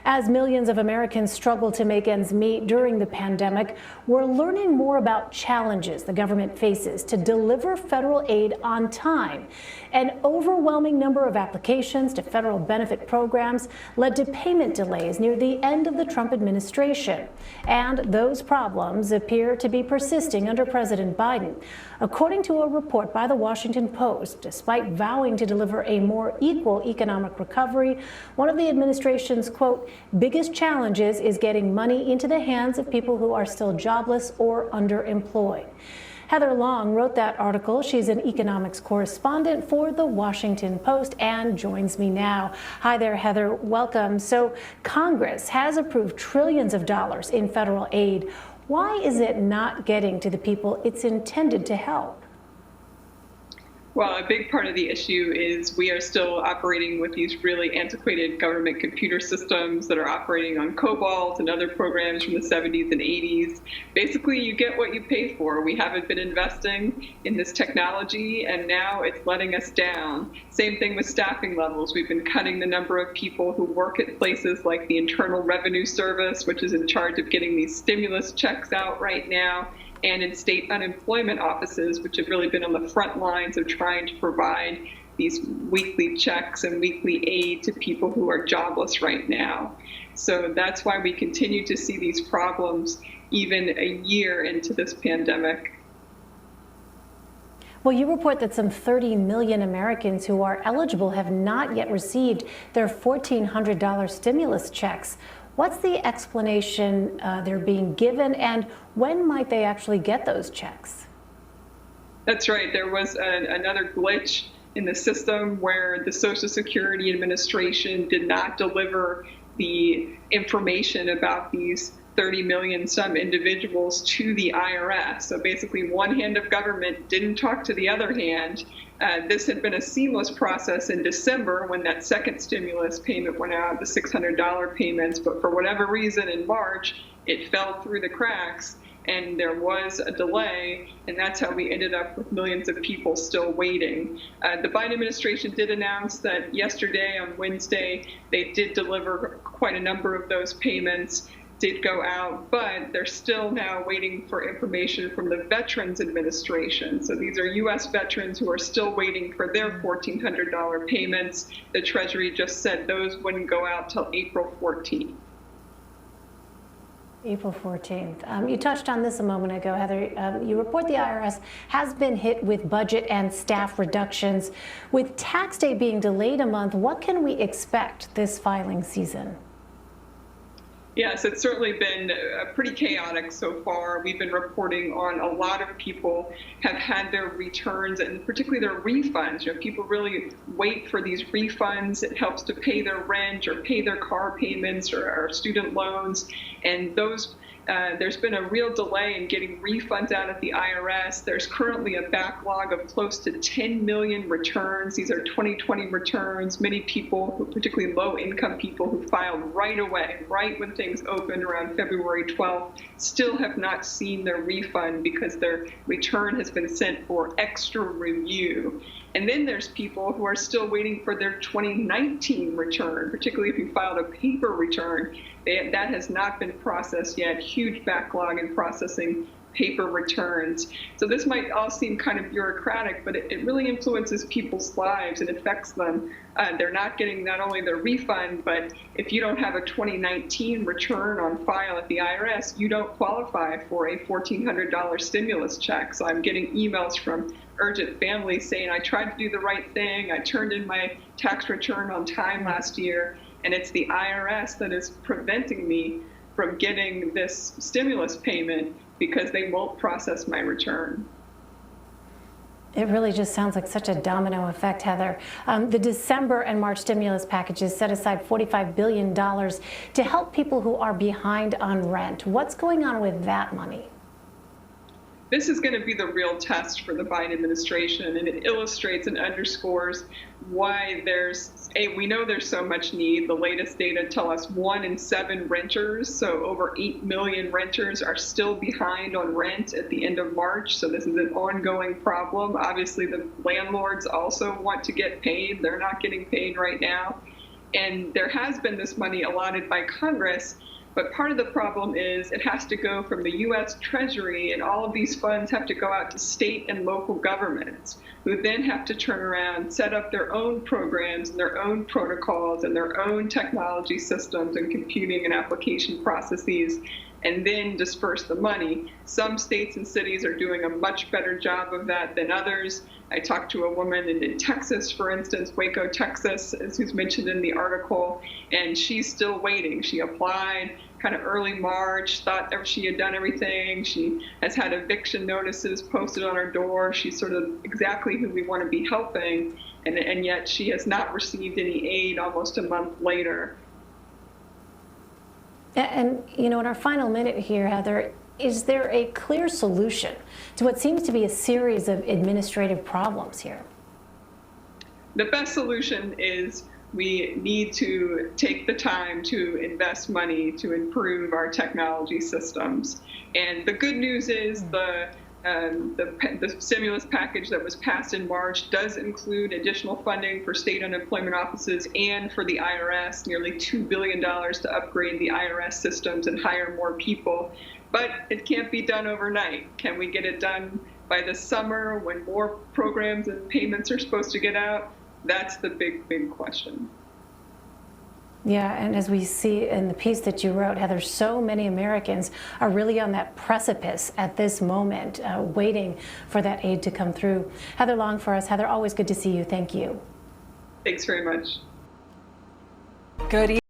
As millions of Americans struggle to make ends meet during the pandemic, we're learning more about challenges the government faces to deliver federal aid on time. An overwhelming number of applications to federal benefit programs led to payment delays near the end of the Trump administration. And those problems appear to be persisting under President Biden. According to a report by the Washington Post, despite vowing to deliver a more equal economic recovery, one of the administration's, quote, biggest challenges is getting money into the hands of people who are still jobless or underemployed. Heather Long wrote that article. She's an economics correspondent for the Washington Post and joins me now. Hi there, Heather. Welcome. So Congress has approved trillions of dollars in federal aid. Why is it not getting to the people it's intended to help? Well, a big part of the issue is we are still operating with these really antiquated government computer systems that are operating on COBOL and other programs from the 70s and 80s. Basically, you get what you pay for. We haven't been investing in this technology, and now it's letting us down. Same thing with staffing levels. We've been cutting the number of people who work at places like the Internal Revenue Service, which is in charge of getting these stimulus checks out right now, and in state unemployment offices, which have really been on the front lines of trying to provide these weekly checks and weekly aid to people who are jobless right now. So that's why we continue to see these problems even a year into this pandemic. Well, you report that some 30 million Americans who are eligible have not yet received their $1,400 stimulus checks. What's the explanation they're being given, and when might they actually get those checks? That's right. There was another glitch in the system where the Social Security Administration did not deliver the information about these 30 million some individuals to the IRS. So basically, one hand of government didn't talk to the other hand. This had been a seamless process in December when that second stimulus payment went out, the $600 payments, but for whatever reason in March, it fell through the cracks and there was a delay, and that's how we ended up with millions of people still waiting. The Biden administration did announce that yesterday on Wednesday, they did deliver quite a number of those payments, did go out, but they're still now waiting for information from the Veterans Administration. So these are U.S. veterans who are still waiting for their $1,400 payments. The Treasury just said those wouldn't go out till April 14th. April 14th. You touched on this a moment ago, Heather. You report the IRS has been hit with budget and staff reductions. With tax day being delayed a month, what can we expect this filing season? Yes, it's certainly been pretty chaotic so far. We've been reporting on a lot of people have had their returns and particularly their refunds. You know, people really wait for these refunds. It helps to pay their rent or pay their car payments or student loans. And those there's been a real delay in getting refunds out at the IRS. There's currently a backlog of close to 10 million returns. These are 2020 returns. Many people, particularly low-income people who filed right away, right when things opened around February 12th, still have not seen their refund because their return has been sent for extra review. And then there's people who are still waiting for their 2019 return, particularly if you filed a paper return. That has not been processed yet. Huge backlog in processing paper returns. So this might all seem kind of bureaucratic, but it really influences people's lives and affects them. They're not getting not only their refund, but if you don't have a 2019 return on file at the IRS, you don't qualify for a $1,400 stimulus check. So I'm getting emails from urgent families saying, I tried to do the right thing. I turned in my tax return on time last year, and it's the IRS that is preventing me from getting this stimulus payment because they won't process my return. It really just sounds like such a domino effect, Heather. The December and March stimulus packages set aside $45 billion to help people who are behind on rent. What's going on with that money? This is going to be the real test for the Biden administration, and it illustrates and underscores why we know there's so much need. The latest data tell us 1 in 7 renters, so over 8 million renters, are still behind on rent at the end of March. So this is an ongoing problem. Obviously, the landlords also want to get paid. They're not getting paid right now. And there has been this money allotted by Congress, but part of the problem is it has to go from the U.S. Treasury, and all of these funds have to go out to state and local governments, who then have to turn around, set up their own programs and their own protocols and their own technology systems and computing and application processes, and then disperse the money. Some states and cities are doing a much better job of that than others. I talked to a woman in Texas, for instance, Waco, Texas, who's mentioned in the article, and she's still waiting. She applied kind of early March, thought she had done everything. She has had eviction notices posted on her door. She's sort of exactly who we want to be helping, and yet she has not received any aid almost a month later. And, you know, in our final minute here, Heather, is there a clear solution to what seems to be a series of administrative problems here? The best solution is we need to take the time to invest money to improve our technology systems. And the good news is the stimulus package that was passed in March does include additional funding for state unemployment offices and for the IRS, nearly $2 billion to upgrade the IRS systems and hire more people. But it can't be done overnight. Can we get it done by the summer when more programs and payments are supposed to get out? That's the big, big question. Yeah, and as we see in the piece that you wrote, Heather, so many Americans are really on that precipice at this moment, waiting for that aid to come through. Heather Long for us. Heather, always good to see you. Thank you. Thanks very much. Good evening.